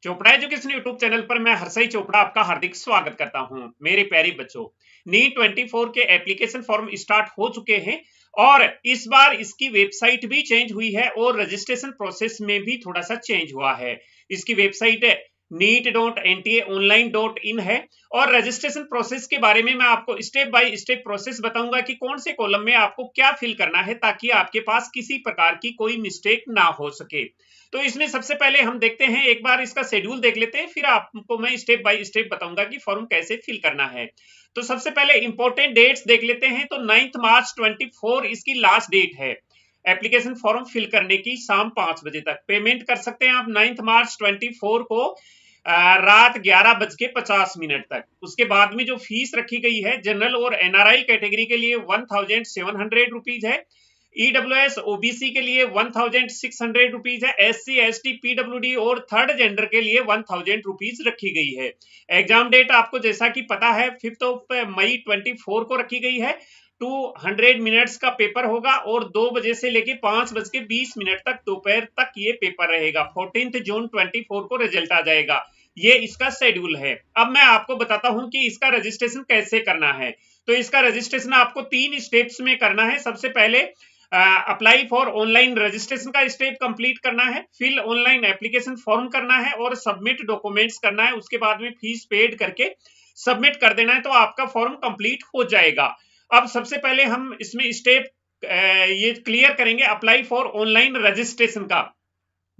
Chopra education YouTube channel पर मैं हर्षई चोपड़ा आपका हार्दिक स्वागत करता हूं। मेरे प्यारे बच्चों, नीट 24 के एप्लीकेशन फॉर्म स्टार्ट हो चुके हैं और इस बार इसकी वेबसाइट भी चेंज हुई है और रजिस्ट्रेशन प्रोसेस में भी थोड़ा सा चेंज हुआ है। इसकी वेबसाइट neet.ntaonline.in है और रजिस्ट्रेशन प्रोसेस के बारे में मैं आपको स्टेप बाय स्टेप प्रोसेस बताऊंगा कि कौन से कॉलम में आपको क्या फिल करना है ताकि आपके पास किसी प्रकार की कोई मिस्टेक ना हो सके। तो इसमें सबसे पहले हम देखते हैं, एक बार इसका शेड्यूल देख लेते हैं, फिर आपको मैं स्टेप बाय स्टेप बताऊंगा कि फॉर्म कैसे फिल करना है। तो सबसे पहले इंपॉर्टेंट डेट्स देख लेते हैं। तो 9 मार्च 24 इसकी लास्ट डेट है एप्लीकेशन फॉर्म फिल करने की, शाम 5 बजे तक। पेमेंट कर सकते हैं आप 9 मार्च 24 को रात 11:50 तक। उसके बाद में जो फीस रखी गई है जनरल और एनआरआई कैटेगरी के लिए 1700 रुपीज है, ईडब्ल्यूएस ओबीसी के लिए 1600 रुपीज है, एससी एसटी पीडब्ल्यूडी और थर्ड जेंडर के लिए 1000 रुपीज रखी गई है। एग्जाम डेट आपको जैसा कि पता है 5 मई 24 को रखी गई है। 200 मिनट्स का पेपर होगा और 2 बजे से लेके 5:20 तक दोपहर तक ये पेपर रहेगा। 14 जून 24 को रिजल्ट आ जाएगा। ये इसका शेड्यूल है। अब मैं आपको बताता हूं कि इसका रजिस्ट्रेशन कैसे करना है। तो इसका रजिस्ट्रेशन आपको 3 स्टेप्स में करना है। सबसे पहले अप्लाई फॉर ऑनलाइन रजिस्ट्रेशन का स्टेप कंप्लीट करना है, फिल ऑनलाइन एप्लीकेशन फॉर्म करना है और सबमिट डॉक्यूमेंट्स करना है। उसके बाद में फीस पेड करके सबमिट कर देना है तो आपका फॉर्म कंप्लीट हो जाएगा। अब सबसे पहले हम इसमें स्टेप ये क्लियर करेंगे अप्लाई फॉर ऑनलाइन रजिस्ट्रेशन का।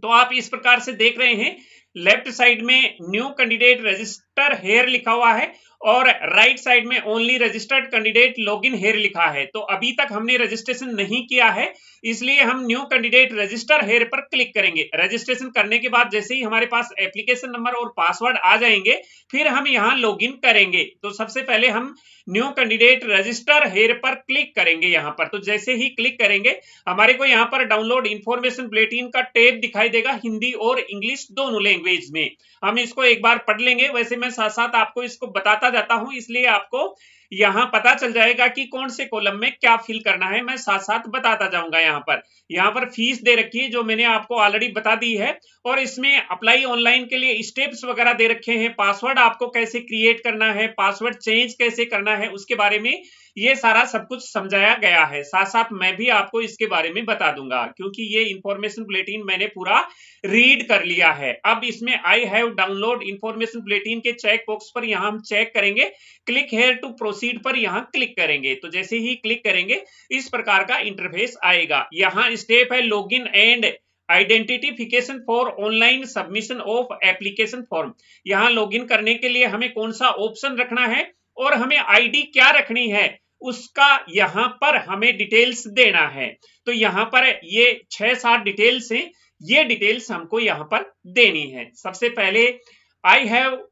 तो आप इस प्रकार से देख रहे हैं, लेफ्ट साइड में न्यू कैंडिडेट रजिस्टर हेयर लिखा हुआ है और राइट साइड में only registered candidate login here लिखा है। तो अभी तक हमने रजिस्ट्रेशन नहीं किया है, इसलिए हम न्यू कैंडिडेट रजिस्टर हेयर पर क्लिक करेंगे। रजिस्ट्रेशन करने के बाद जैसे ही हमारे पास एप्लीकेशन नंबर और पासवर्ड आ जाएंगे, फिर हम यहां लॉगिन करेंगे। तो सबसे पहले हम न्यू कैंडिडेट रजिस्टर हेयर पर क्लिक करेंगे यहां पर। तो जैसे ही क्लिक करेंगे हमारे को यहां पर डाउनलोड इंफॉर्मेशन बुलेटिन का टैब दिखाई देगा, हिंदी और इंग्लिश दोनों लैंग्वेज में। हम इसको एक बार पढ़ लेंगे। वैसे मैं साथ साथ आपको इसको बताता जाता हूं, इसलिए आपको यहां पता चल जाएगा कि कौन से कॉलम में क्या फिल करना है। मैं साथ साथ बताता जाऊंगा। यहां पर फीस दे रखी है जो मैंने आपको ऑलरेडी बता दी है और इसमें अप्लाई ऑनलाइन के लिए स्टेप्स वगैरह दे रखे हैं। पासवर्ड आपको कैसे क्रिएट करना है, पासवर्ड चेंज कैसे करना है, उसके बारे में ये सारा सब कुछ समझाया गया है। साथ साथ मैं भी आपको इसके बारे में बता दूंगा क्योंकि ये इंफॉर्मेशन बुलेटिन मैंने पूरा रीड कर लिया है। अब इसमें I have download information bulletin के चेक बॉक्स पर यहां हम चेक करेंगे, क्लिक हेयर टू प्रोसीड पर यहां क्लिक करेंगे। तो जैसे ही क्लिक करेंगे इस प्रकार का इंटरफेस आएगा। यहां स्टेप है login and identification for online submission of application form. यहां लॉगिन करने के लिए हमें कौन सा ऑप्शन रखना है और हमें आईडी क्या रखनी है उसका यहां पर हमें डिटेल्स देना है। तो यहां पर ये 6-7 डिटेल्स हैं, ये डिटेल्स हमको यहां पर देनी है। सबसे पहले I have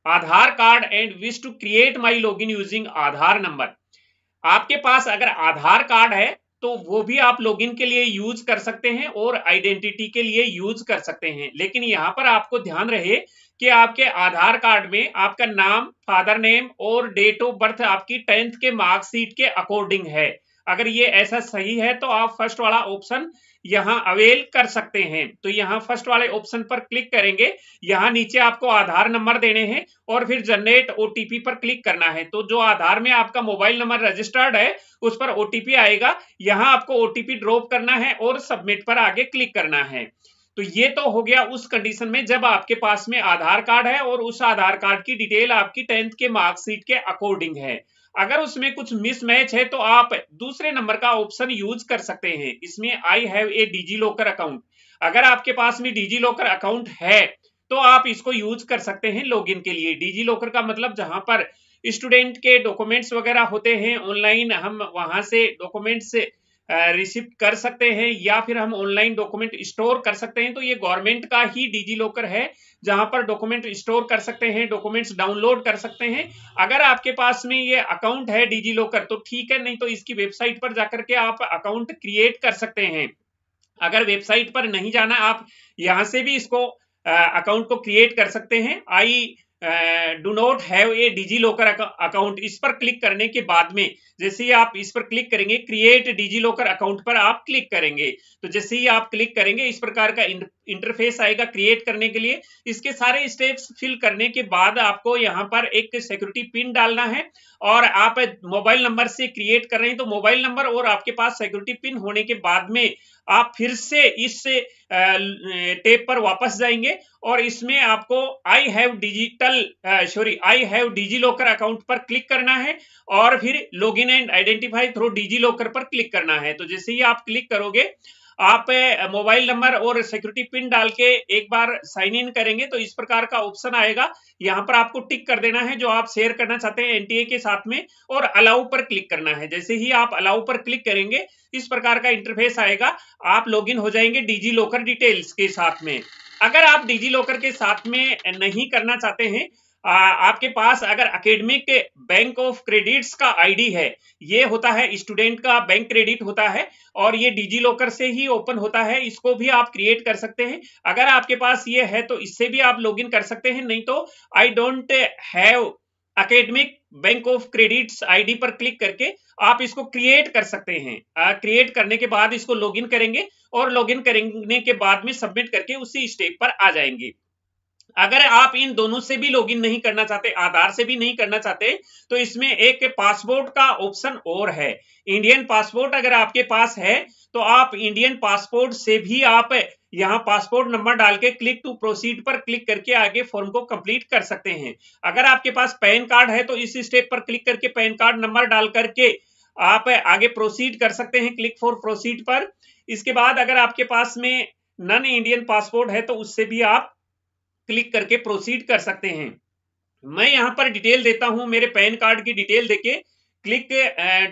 Aadhaar card and wish to create my login using Aadhaar number. आपके पास अगर आधार कार्ड है तो वो भी आप लॉगिन के लिए यूज कर सकते हैं और आइडेंटिटी के लिए यूज कर सकते हैं। लेकिन यहां पर आपको ध्यान रहे कि आपके आधार कार्ड में आपका नाम, फादर नेम और डेट ऑफ बर्थ आपकी 10th के मार्कशीट के अकॉर्डिंग है। अगर ये ऐसा सही है तो आप फर्स्ट वाला ऑप्शन यहां अवेल कर सकते हैं। तो यहां फर्स्ट वाले ऑप्शन पर क्लिक करेंगे, यहां नीचे आपको आधार नंबर देने हैं और फिर जनरेट ओटीपी पर क्लिक करना है। तो जो आधार में आपका मोबाइल नंबर रजिस्टर्ड है उस पर ओटीपी आएगा, यहां आपको ओटीपी ड्रॉप करना है और सबमिट पर आगे क्लिक करना है। तो ये तो हो गया उस कंडीशन में जब आपके पास में आधार कार्ड है और उस आधार कार्ड की डिटेल आपकी 10th के मार्कशीट के अकॉर्डिंग है। अगर उसमें कुछ मिसमैच है तो आप दूसरे नंबर का ऑप्शन यूज कर सकते हैं। इसमें I have a DigiLocker account, अगर आपके पास में डिजी लॉकर अकाउंट है तो आप इसको यूज कर सकते हैं लॉगिन के लिए। डिजी लॉकर का मतलब जहां पर स्टूडेंट के डॉक्यूमेंट्स वगैरह होते हैं ऑनलाइन, हम वहां से डॉक्यूमेंट्स रिसीव कर सकते हैं या फिर हम ऑनलाइन डॉक्यूमेंट स्टोर कर सकते हैं। तो ये गवर्नमेंट का ही डिजी लॉकर है जहां पर डॉक्यूमेंट स्टोर कर सकते हैं, डॉक्यूमेंट्स डाउनलोड कर सकते हैं। अगर आपके पास में ये अकाउंट है डिजी लॉकर तो ठीक है, नहीं तो इसकी वेबसाइट पर जाकर के आप अकाउंट क्रिएट कर सकते हैं। अगर वेबसाइट पर नहीं जाना, आप यहां से भी इसको अकाउंट को क्रिएट कर सकते हैं। I do not have a DigiLocker account, इस पर क्लिक करने के बाद में जैसे ही आप इस पर क्लिक करेंगे क्रिएट डिजी लॉकर अकाउंट पर आप क्लिक करेंगे। तो जैसे ही आप क्लिक करेंगे इस प्रकार का इंटरफेस आएगा क्रिएट करने के लिए। इसके सारे स्टेप्स फिल करने के बाद आपको यहाँ पर एक सिक्योरिटी पिन डालना है, और आप मोबाइल नंबर से क्रिएट कर रहे हैं तो मोबाइल नंबर और आपके पास सिक्योरिटी पिन होने के बाद में आप फिर से इस टैब पर वापस जाएंगे, और इसमें आपको I have DigiLocker account पर क्लिक करना है, और फिर login and identify through DigiLocker पर क्लिक करना है। तो जैसे ही आप क्लिक करोगे, आप मोबाइल नंबर और सिक्योरिटी पिन डाल के एक बार साइन इन करेंगे तो इस प्रकार का ऑप्शन आएगा। यहाँ पर आपको टिक कर देना है जो आप शेयर करना चाहते हैं एनटीए के साथ में, और अलाउ पर क्लिक करना है। जैसे ही आप अलाउ पर क्लिक करेंगे, इस प्रकार का इंटरफेस आएगा। आप लॉगिन हो जाएंगे डिजी लॉकर डिटेल्स के साथ में। अगर आप डिजी लॉकर के साथ में नहीं करना चाहते हैं, आपके पास अगर एकेडमिक बैंक ऑफ क्रेडिट्स का आईडी है, ये होता है स्टूडेंट का बैंक क्रेडिट होता है, और ये डिजी लॉकर से ही ओपन होता है, इसको भी आप क्रिएट कर सकते हैं। अगर आपके पास ये है तो इससे भी आप लॉगिन कर सकते हैं, नहीं तो I don't have academic bank of credits ID पर क्लिक करके आप इसको क्रिएट कर सकते हैं। क्रिएट करने के बाद इसको लॉगिन करेंगे, और लॉगिन करने के बाद में सबमिट करके उसी स्टेप पर आ जाएंगे। अगर आप इन दोनों से भी लॉगिन नहीं करना चाहते, आधार से भी नहीं करना चाहते, तो इसमें एक पासपोर्ट का ऑप्शन और है। इंडियन पासपोर्ट अगर आपके पास है तो आप इंडियन पासपोर्ट से भी आप यहाँ पासपोर्ट नंबर डाल के क्लिक टू प्रोसीड पर क्लिक करके आगे फॉर्म को कंप्लीट कर सकते हैं। अगर आपके पास पैन कार्ड है तो इस स्टेप पर क्लिक करके पैन कार्ड नंबर डाल करके आप आगे प्रोसीड कर सकते हैं, क्लिक फॉर प्रोसीड पर। इसके बाद अगर आपके पास में नॉन इंडियन पासपोर्ट है तो उससे भी आप क्लिक करके प्रोसीड कर सकते हैं। मैं यहां पर डिटेल देता हूं, मेरे पैन कार्ड की डिटेल देके क्लिक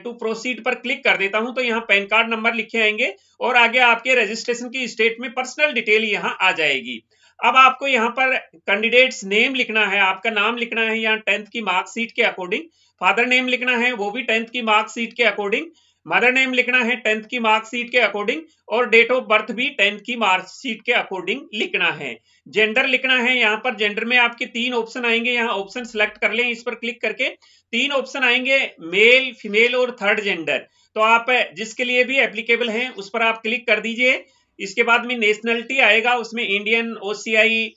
टू प्रोसीड पर क्लिक कर देता हूं, तो यहाँ पैन कार्ड नंबर लिखे आएंगे, और आगे आपके रजिस्ट्रेशन की स्टेट में पर्सनल डिटेल यहां आ जाएगी। अब आपको यहाँ पर कैंडिडेट्स नेम लिखना है, आपका नाम लिखना है यहाँ 10th की मार्कशीट के अकॉर्डिंग, फादर नेम लिखना है वो भी 10th की मार्कशीट के अकॉर्डिंग, मदर नेम लिखना है 10th की मार्कशीट के अकॉर्डिंग, और डेट ऑफ बर्थ भी 10th की मार्कशीट के अकॉर्डिंग लिखना है। जेंडर लिखना है, यहाँ पर जेंडर में आपके 3 ऑप्शन आएंगे, यहाँ ऑप्शन सिलेक्ट कर लें। इस पर क्लिक करके 3 ऑप्शन आएंगे, मेल, फीमेल और थर्ड जेंडर, तो आप जिसके लिए भी एप्लीकेबल हैं उस पर आप क्लिक कर दीजिए। इसके बाद में नेशनलिटी आएगा, उसमें इंडियन, ओसीआई,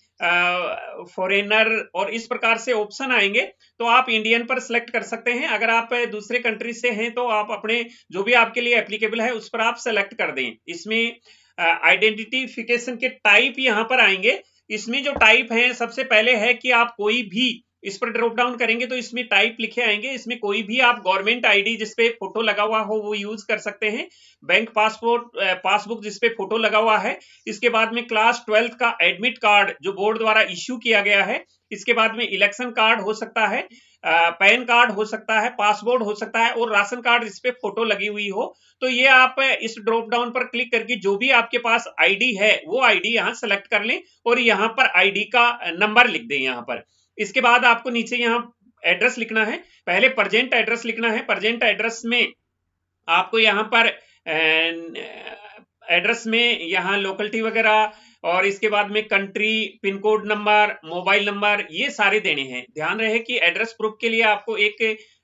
फॉरेनर और इस प्रकार से ऑप्शन आएंगे, तो आप इंडियन पर सिलेक्ट कर सकते हैं। अगर आप दूसरे कंट्री से हैं तो आप अपने जो भी आपके लिए एप्लीकेबल है उस पर आप सेलेक्ट कर दें। इसमें आइडेंटिफिकेशन के टाइप यहाँ पर आएंगे। इसमें जो टाइप है, सबसे पहले है कि आप कोई भी, इस पर ड्रॉप डाउन करेंगे तो इसमें टाइप लिखे आएंगे, इसमें कोई भी आप गवर्नमेंट आईडी जिसपे फोटो लगा हुआ हो वो यूज कर सकते हैं, बैंक पासबुक जिसपे फोटो लगा हुआ है, इसके बाद में क्लास 12th का एडमिट कार्ड जो बोर्ड द्वारा इश्यू किया गया है, इसके बाद में इलेक्शन कार्ड हो सकता है, पैन कार्ड हो सकता है, पासपोर्ट हो सकता है, और राशन कार्ड जिसपे फोटो लगी हुई हो। तो ये आप इस ड्रॉप डाउन पर क्लिक करके जो भी आपके पास आईडी है वो आईडी यहाँ सेलेक्ट कर लें, और यहाँ पर आईडी का नंबर लिख दें यहाँ पर। इसके बाद आपको नीचे यहाँ एड्रेस लिखना है, पहले प्रेजेंट एड्रेस लिखना है। प्रेजेंट एड्रेस में आपको यहाँ पर एड्रेस में यहाँ लोकेलिटी वगैरह, और इसके बाद में country, pin code number, mobile number, ये सारे देने हैं। ध्यान रहे कि एड्रेस प्रूफ के लिए आपको एक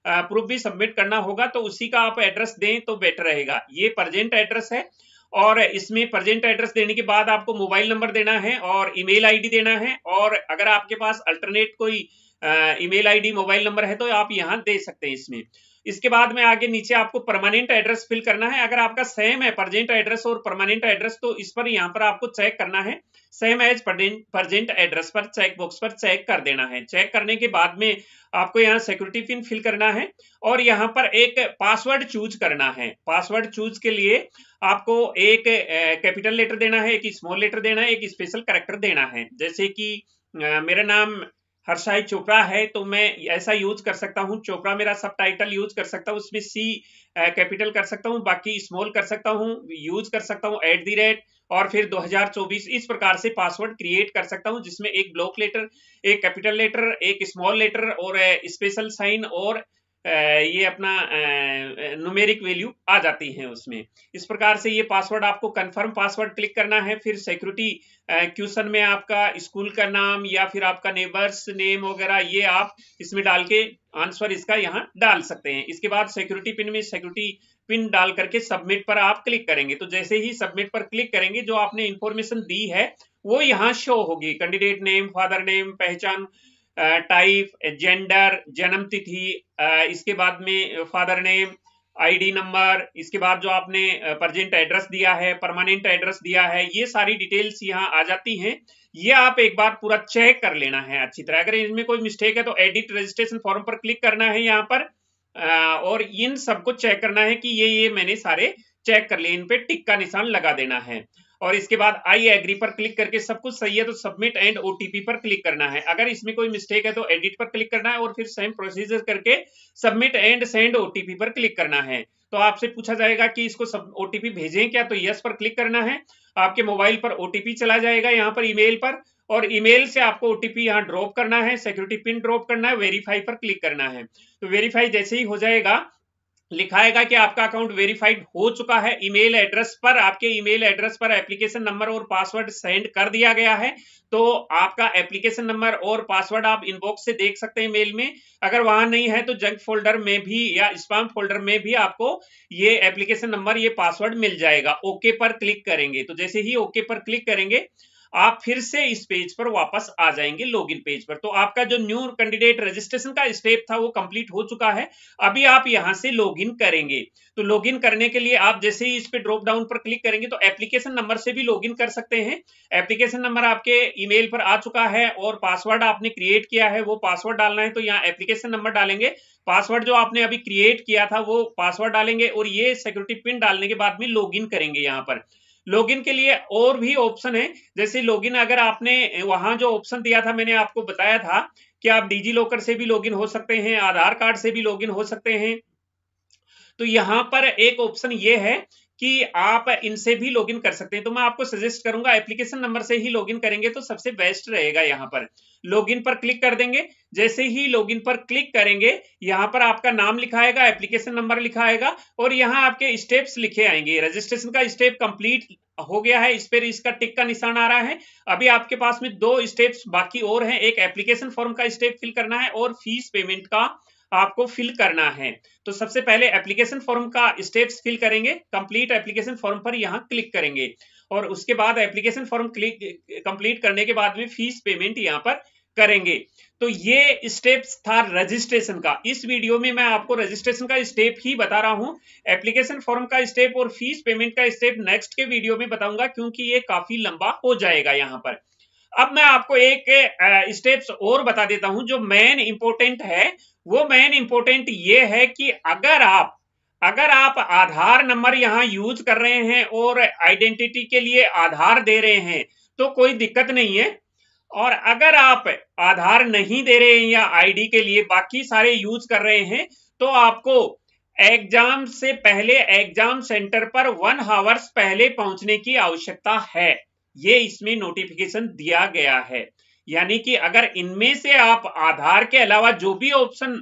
प्रूफ भी सबमिट करना होगा, तो उसी का आप एड्रेस दें तो बेटर रहेगा। ये प्रेजेंट एड्रेस है, और इसमें प्रेजेंट एड्रेस देने के बाद आपको मोबाइल नंबर देना है और ईमेल आईडी देना है, और अगर आपके पास अल्टरनेट कोई ईमेल आईडी, मोबाइल नंबर है तो आप यहाँ दे सकते हैं इसमें। इसके बाद में आगे नीचे आपको परमानेंट एड्रेस फिल करना है। अगर आपका सेम है प्रेजेंट एड्रेस और परमानेंट एड्रेस, तो इस पर यहाँ पर आपको चेक करना है, सेम एज प्रेजेंट एड्रेस पर चेक बॉक्स पर चेक कर देना है। चेक करने के बाद में आपको यहाँ सिक्योरिटी पिन फिल करना है, और यहाँ पर एक पासवर्ड चूज करना है। पासवर्ड चूज के लिए आपको एक कैपिटल लेटर देना है, एक स्मॉल लेटर देना है, एक स्पेशल कैरेक्टर देना है। जैसे कि मेरा नाम हर्षाई चोपड़ा है तो मैं ऐसा यूज कर सकता हूँ, चोपड़ा मेरा सब टाइटल यूज कर सकता हूँ, उसमें सी कैपिटल कर सकता हूँ, बाकी स्मॉल कर सकता हूँ, यूज कर सकता हूँ @ और फिर 2024, इस प्रकार से पासवर्ड क्रिएट कर सकता हूँ, जिसमें एक ब्लॉक लेटर, एक कैपिटल लेटर, एक स्मॉल लेटर और स्पेशल साइन, और ये अपना न्यूमेरिक वैल्यू आ जाती हैं उसमें। इस प्रकार से ये पासवर्ड आपको कंफर्म पासवर्ड क्लिक करना है। फिर सिक्योरिटी क्वेश्चन में आपका स्कूल का नाम या फिर आपका नेबर्स नेम वगैरह ये आप इसमें डाल के आंसर इसका यहाँ डाल सकते हैं। इसके बाद सिक्योरिटी पिन में सिक्योरिटी पिन डाल करके सबमिट पर आप क्लिक करेंगे। तो जैसे ही सबमिट पर क्लिक करेंगे, जो आपने इंफॉर्मेशन दी है वो यहाँ शो होगी। कैंडिडेट नेम, फादर नेम, पहचान, टाइप, जेंडर, जन्म तिथि, इसके बाद में फादर नेम, आईडी नंबर, इसके बाद जो आपने प्रेजेंट एड्रेस दिया है, परमानेंट एड्रेस दिया है, ये सारी डिटेल्स यहाँ आ जाती हैं। ये आप एक बार पूरा चेक कर लेना है अच्छी तरह। अगर इसमें कोई मिस्टेक है तो एडिट रजिस्ट्रेशन फॉर्म पर क्लिक करना है यहाँ पर, और इन सबको चेक करना है कि ये मैंने सारे चेक कर लिए, इन पे टिक का निशान लगा देना है। और इसके बाद आई एग्री पर क्लिक करके सब कुछ सही है तो सबमिट एंड ओटीपी पर क्लिक करना है। अगर इसमें कोई मिस्टेक है तो एडिट पर क्लिक करना है और फिर सेम प्रोसीजर करके सबमिट एंड सेंड ओटीपी पर क्लिक करना है। तो आपसे पूछा जाएगा कि इसको सब ओटीपी भेजें क्या, तो यस पर क्लिक करना है। आपके मोबाइल पर ओटीपी चला जाएगा यहाँ पर ईमेल पर, और ईमेल से आपको ओटीपी यहाँ ड्रॉप करना है, सिक्योरिटी पिन ड्रॉप करना है, वेरीफाई पर क्लिक करना है। तो वेरीफाई जैसे ही हो जाएगा, लिखाएगा कि आपका अकाउंट वेरीफाइड हो चुका है। ईमेल एड्रेस पर, आपके ईमेल एड्रेस पर एप्लीकेशन नंबर और पासवर्ड सेंड कर दिया गया है। तो आपका एप्लीकेशन नंबर और पासवर्ड आप इनबॉक्स से देख सकते हैं मेल में। अगर वहां नहीं है तो जंक फोल्डर में भी या स्पैम फोल्डर में भी आपको ये एप्लीकेशन नंबर, ये पासवर्ड मिल जाएगा। ओके पर क्लिक करेंगे, तो जैसे ही ओके पर क्लिक करेंगे आप फिर से इस पेज पर वापस आ जाएंगे, लॉगिन पेज पर। तो आपका जो न्यू कैंडिडेट रजिस्ट्रेशन का स्टेप था वो कंप्लीट हो चुका है। अभी आप यहां से लॉगिन करेंगे। तो लॉगिन करने के लिए आप जैसे ही इस पे ड्रॉप डाउन पर क्लिक करेंगे तो एप्लीकेशन नंबर से भी लॉगिन कर सकते हैं। एप्लीकेशन नंबर आपके ईमेल पर आ चुका है और पासवर्ड आपने क्रिएट किया है, वो पासवर्ड डालना है। तो यहाँ एप्लीकेशन नंबर डालेंगे, पासवर्ड जो आपने अभी क्रिएट किया था वो पासवर्ड डालेंगे, और ये सिक्योरिटी पिन डालने के बाद में लॉगिन करेंगे। यहाँ पर लॉगिन के लिए और भी ऑप्शन है, जैसे लॉगिन अगर आपने वहां जो ऑप्शन दिया था, मैंने आपको बताया था कि आप डिजी लॉकर से भी लॉगिन हो सकते हैं, आधार कार्ड से भी लॉगिन हो सकते हैं। तो यहाँ पर एक ऑप्शन ये है कि आप इनसे भी लॉगिन कर सकते हैं। तो मैं आपको सजेस्ट करूंगा एप्लीकेशन नंबर से ही लॉगिन करेंगे तो सबसे बेस्ट रहेगा। यहाँ पर लॉगिन पर क्लिक कर देंगे। जैसे ही लॉगिन पर क्लिक करेंगे, यहाँ पर आपका नाम लिखा आएगा, एप्लीकेशन नंबर लिखा आएगा, और यहाँ आपके स्टेप्स लिखे आएंगे। रजिस्ट्रेशन का स्टेप कंप्लीट हो गया है, इस पर इसका टिक का निशान आ रहा है। अभी आपके पास में 2 स्टेप्स बाकी और हैं, एक एप्लीकेशन फॉर्म का स्टेप फिल करना है और फीस पेमेंट का आपको फिल करना है। तो सबसे पहले एप्लीकेशन फॉर्म का स्टेप्स फिल करेंगे, कंप्लीट एप्लीकेशन फॉर्म पर यहां क्लिक करेंगे, और उसके बाद एप्लीकेशन फॉर्म कंप्लीट करने के बाद में फीस पेमेंट यहां पर करेंगे। तो ये स्टेप्स था रजिस्ट्रेशन का। इस वीडियो में मैं आपको रजिस्ट्रेशन का स्टेप ही बता रहा हूं। एप्लीकेशन फॉर्म का स्टेप और फीस पेमेंट का स्टेप नेक्स्ट के वीडियो में बताऊंगा, क्योंकि ये काफी लंबा हो जाएगा यहाँ पर। अब मैं आपको एक स्टेप्स और बता देता हूं जो मेन इंपोर्टेंट है। वो मेन इंपोर्टेंट ये है कि अगर आप आधार नंबर यहां यूज कर रहे हैं और आइडेंटिटी के लिए आधार दे रहे हैं तो कोई दिक्कत नहीं है। और अगर आप आधार नहीं दे रहे हैं या आईडी के लिए बाकी सारे यूज कर रहे हैं तो आपको एग्जाम से पहले एग्जाम सेंटर पर 1 आवर्स पहले पहुंचने की आवश्यकता है। ये इसमें नोटिफिकेशन दिया गया है। यानी कि अगर इनमें से आप आधार के अलावा जो भी ऑप्शन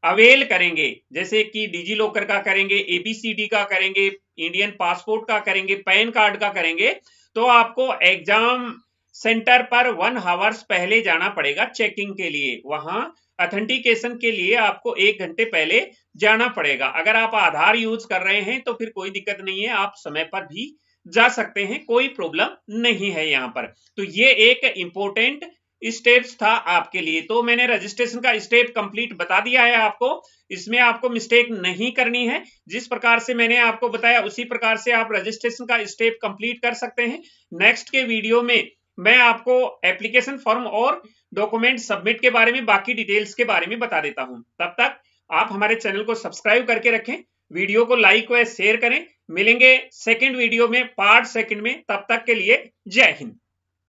अवेल करेंगे, जैसे कि डिजी लॉकर का करेंगे, एबीसीडी का करेंगे, इंडियन पासपोर्ट का करेंगे, पैन कार्ड का करेंगे, तो आपको एग्जाम सेंटर पर 1 आवर्स पहले जाना पड़ेगा चेकिंग के लिए। वहां ऑथेंटिकेशन के लिए आपको 1 घंटे पहले जाना पड़ेगा। अगर आप आधार यूज कर रहे हैं तो फिर कोई दिक्कत नहीं है, आप समय पर भी जा सकते हैं, कोई प्रॉब्लम नहीं है यहाँ पर। तो ये एक इंपॉर्टेंट स्टेप्स था आपके लिए। तो मैंने रजिस्ट्रेशन का स्टेप कंप्लीट बता दिया है आपको, इसमें आपको मिस्टेक नहीं करनी है। जिस प्रकार से मैंने आपको बताया उसी प्रकार से आप रजिस्ट्रेशन का स्टेप कंप्लीट कर सकते हैं। नेक्स्ट के वीडियो में मैं आपको एप्लीकेशन फॉर्म और डॉक्यूमेंट सबमिट के बारे में, बाकी डिटेल्स के बारे में बता देता हूं। तब तक आप हमारे चैनल को सब्सक्राइब करके रखें, वीडियो को लाइक व शेयर करें। मिलेंगे सेकंड वीडियो में, पार्ट सेकंड में। तब तक के लिए जय हिंद।